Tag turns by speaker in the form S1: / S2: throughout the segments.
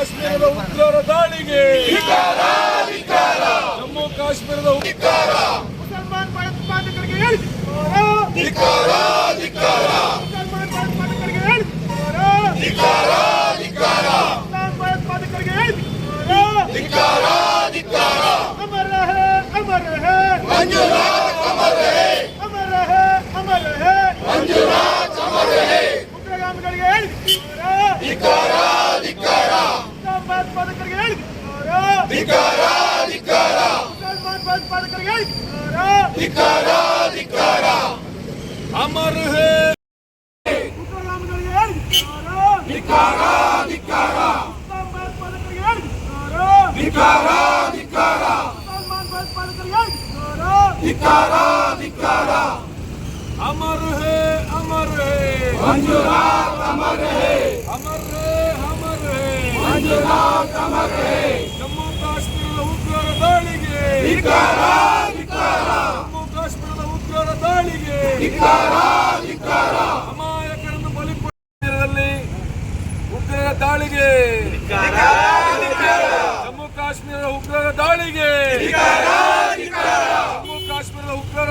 S1: ಕಾಶ್ಮೀರದ ಉಗ್ರರ ದಾಳಿಗೆ ಜಮ್ಮು ಕಾಶ್ಮೀರದ
S2: ಮುಸಲ್ಮಾನ್ ಭಯೋತ್ಪಾದಕರಿಗೆ ಹೇಳಿ ಮುಸಲ್ಮಾನ್ ಭಯೋತ್ಪಾದಕರಿಗೆ ಹೇಳಿ ಮುಸಲ್ಮಾನ್ ಭಯೋತ್ಪಾದಕರಿಗೆ ಹೇಳಿ अमर रहे
S3: मंजुनाथ अमर रहे मंजुनाथ अमर रहे
S2: ಉಗ್ರಗಾಮಿಗಳಿಗೆ ಹೇಳಿ
S3: ಧಿಕ್ಕಾರ ಧಿಕ್ಕಾರ
S2: ಮುಸಲ್ಮಾನ್ ಭಯೋತ್ಪಾದಕರಿಗೆ ಹೇಳಿ
S3: ಧಿಕ್ಕಾರ ಧಿಕ್ಕಾರ
S2: ಮುಸಲ್ಮಾನ್ ಭಯೋತ್ಪಾದಕರಿಗೆ ಹೇಳಿ
S3: ಧಿಕ್ಕಾರ ಧಿಕ್ಕಾರ
S1: ಅಮರ್ ಹೇ
S2: ಉಗ್ರಗಾಮಿಗಳಿಗೆ ಹೇಳಿ
S3: ಧಿಕ್ಕಾರ ಧಿಕ್ಕಾರ
S2: ಮುಸಲ್ಮಾನ್ ಭಯೋತ್ಪಾದಕರಿಗೆ ಹೇಳಿ
S3: ಧಿಕ್ಕಾರ ಧಿಕ್ಕಾರ
S2: ಮುಸಲ್ಮಾನ್ ಭಯೋತ್ಪಾದಕರಿಗೆ ಹೇಳಿ
S3: ಧಿಕ್ಕಾರ ಧಿಕ್ಕಾರ
S1: ಅಮರ್ ಹೇ
S3: मंजुनाथ अमर रहे मंजुनाथ अमर रहे
S1: ಜಮ್ಮು ಕಾಶ್ಮೀರದ ಉಗ್ರರ ದಾಳಿಗೆ
S3: ಧಿಕ್ಕಾರ ಧಿಕ್ಕಾರ
S1: ಜಮ್ಮು ಕಾಶ್ಮೀರದ ಉಗ್ರರ ದಾಳಿಗೆ
S3: ಧಿಕ್ಕಾರ ಧಿಕ್ಕಾರ
S1: ಅಮಾಯಕರನ್ನು ಬಲಿಪಡಿಸಿದಲ್ಲಿ ಉಗ್ರರ ದಾಳಿಗೆ ಜಮ್ಮು ಕಾಶ್ಮೀರದ ಉಗ್ರರ ದಾಳಿಗೆ ಜಮ್ಮು ಕಾಶ್ಮೀರದ ಉಗ್ರರ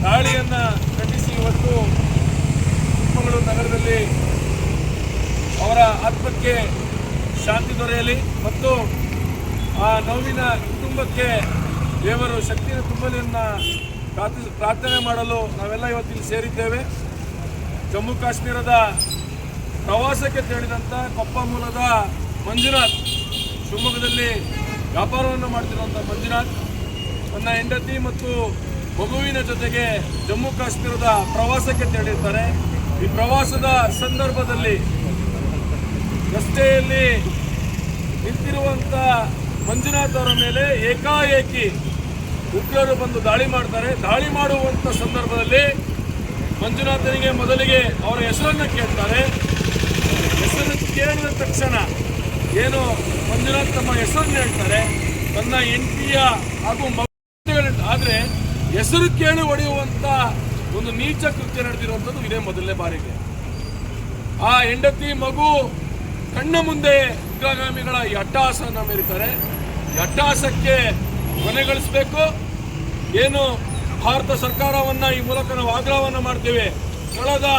S1: ದಾಳಿಯನ್ನ ಖಂಡಿಸಿ ಇವತ್ತು ಚಿಕ್ಕಮಗಳೂರು ನಗರದಲ್ಲಿ ಅವರ ಆತ್ಮಕ್ಕೆ ಶಾಂತಿ ದೊರೆಯಲಿ ಮತ್ತು ಆ ನೋವಿನ ಕುಟುಂಬಕ್ಕೆ ದೇವರು ಶಕ್ತಿಯ ತುಂಬಲಿ ಪ್ರಾರ್ಥನೆ ಮಾಡಲು ನಾವೆಲ್ಲ ಇವತ್ತಿಲ್ಲಿ ಸೇರಿದ್ದೇವೆ. ಜಮ್ಮು ಕಾಶ್ಮೀರದ ಪ್ರವಾಸಕ್ಕೆ ತೆರಳಿದಂಥ ಕೊಪ್ಪ ಮೂಲದ ಮಂಜುನಾಥ್, ಶಿವಮೊಗ್ಗದಲ್ಲಿ ವ್ಯಾಪಾರವನ್ನು ಮಾಡ್ತಿರುವಂಥ ಮಂಜುನಾಥ್ ತನ್ನ ಹೆಂಡತಿ ಮತ್ತು ಮಗುವಿನ ಜೊತೆಗೆ ಜಮ್ಮು ಕಾಶ್ಮೀರದ ಪ್ರವಾಸಕ್ಕೆ ತೆರಳಿರ್ತಾರೆ. ಈ ಪ್ರವಾಸದ ಸಂದರ್ಭದಲ್ಲಿ ರಸ್ತೆಯಲ್ಲಿ ನಿಂತಿರುವಂಥ ಮಂಜುನಾಥ್ ಅವರ ಮೇಲೆ ಏಕಾಏಕಿ ಉಗ್ರರು ಬಂದು ದಾಳಿ ಮಾಡ್ತಾರೆ. ದಾಳಿ ಮಾಡುವಂಥ ಸಂದರ್ಭದಲ್ಲಿ ಮಂಜುನಾಥನಿಗೆ ಮೊದಲಿಗೆ ಅವರ ಹೆಸರನ್ನು ಕೇಳ್ತಾರೆ. ಹೆಸರನ್ನು ಕೇಳಿದ ತಕ್ಷಣ ಏನು ಮಂಜುನಾಥ್ ತಮ್ಮ ಹೆಸರನ್ನು ಹೇಳ್ತಾರೆ, ತನ್ನ ಹೆಂಡತಿಯ ಹಾಗೂ ಆದರೆ ಹೆಸರು ಕೇಳಿ ಹೊಡೆಯುವಂತ ಒಂದು ನೀಚ ಕೃತ್ಯ ನಡೆದಿರುವಂಥದ್ದು ಇದೇ ಮೊದಲನೇ ಬಾರಿಗೆ. ಆ ಹೆಂಡತಿ ಮಗು ಕಣ್ಣ ಮುಂದೆ ಉಗ್ರಗಾಮಿಗಳ ಈ ಅಟ್ಟಹಾಸನ ಮೆರೀತಾರೆ. ಈ ಅಟ್ಟಹಾಸಕ್ಕೆ ಕೊನೆಗಳಿಸಬೇಕು. ಏನು ಭಾರತ ಸರ್ಕಾರವನ್ನ ಈ ಮೂಲಕ ನಾವು ಆಗ್ರಹವನ್ನ ಮಾಡ್ತೇವೆ. ಕಳೆದ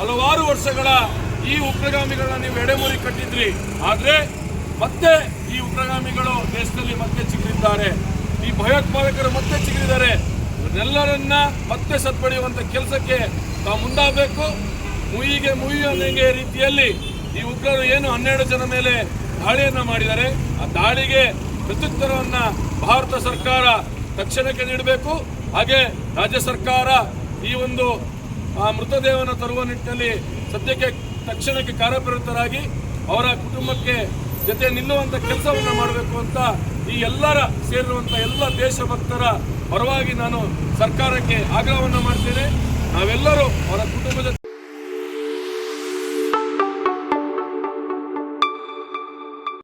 S1: ಹಲವಾರು ವರ್ಷಗಳ ಈ ಉಗ್ರಗಾಮಿಗಳನ್ನ ನೀವು ಎಡೆಮುರಿ ಕಟ್ಟಿದ್ರಿ, ಆದ್ರೆ ಮತ್ತೆ ಈ ಉಗ್ರಗಾಮಿಗಳು ದೇಶದಲ್ಲಿ ಮತ್ತೆ ಚಿಗುರಿದ್ದಾರೆ. ಈ ಭಯೋತ್ಪಾದಕರು ಮತ್ತೆ ಚಿಗುರಿದ್ದಾರೆ. ಎಲ್ಲರನ್ನ ಮತ್ತೆ ಸತ್ಪಡೆಯುವಂತ ಕೆಲಸಕ್ಕೆ ತಾವು ಮುಂದಾಗಬೇಕು. ಮುಯಿಗೆ ಮುಯಿಯೊಂದಿಗೆ ರೀತಿಯಲ್ಲಿ ಈ ಉಗ್ರರು ಏನು 12 ಜನ ಮೇಲೆ ದಾಳಿಯನ್ನ ಮಾಡಿದ್ದಾರೆ, ಆ ದಾಳಿಗೆ ಪ್ರತ್ಯುತ್ತರವನ್ನ ಭಾರತ ಸರ್ಕಾರ ತಕ್ಷಣಕ್ಕೆ ನೀಡಬೇಕು. ಹಾಗೆ ರಾಜ್ಯ ಸರ್ಕಾರ ಈ ಒಂದು ಮೃತದೇಹವನ್ನು ತರುವ ನಿಟ್ಟಿನಲ್ಲಿ ಸದ್ಯಕ್ಕೆ ತಕ್ಷಣಕ್ಕೆ ಕಾರ್ಯಪ್ರವೃತ್ತರಾಗಿ ಅವರ ಕುಟುಂಬಕ್ಕೆ ಜೊತೆ ನಿಲ್ಲುವಂತ ಕೆಲಸವನ್ನ ಮಾಡಬೇಕು ಅಂತ ಈ ಎಲ್ಲರ ಸೇರಿರುವಂತ ಎಲ್ಲ ದೇಶಭಕ್ತರ ಪರವಾಗಿ ನಾನು ಸರ್ಕಾರಕ್ಕೆ ಆಗ್ರಹವನ್ನ ಮಾಡ್ತೇನೆ. ನಾವೆಲ್ಲರೂ ಅವರ ಕುಟುಂಬದ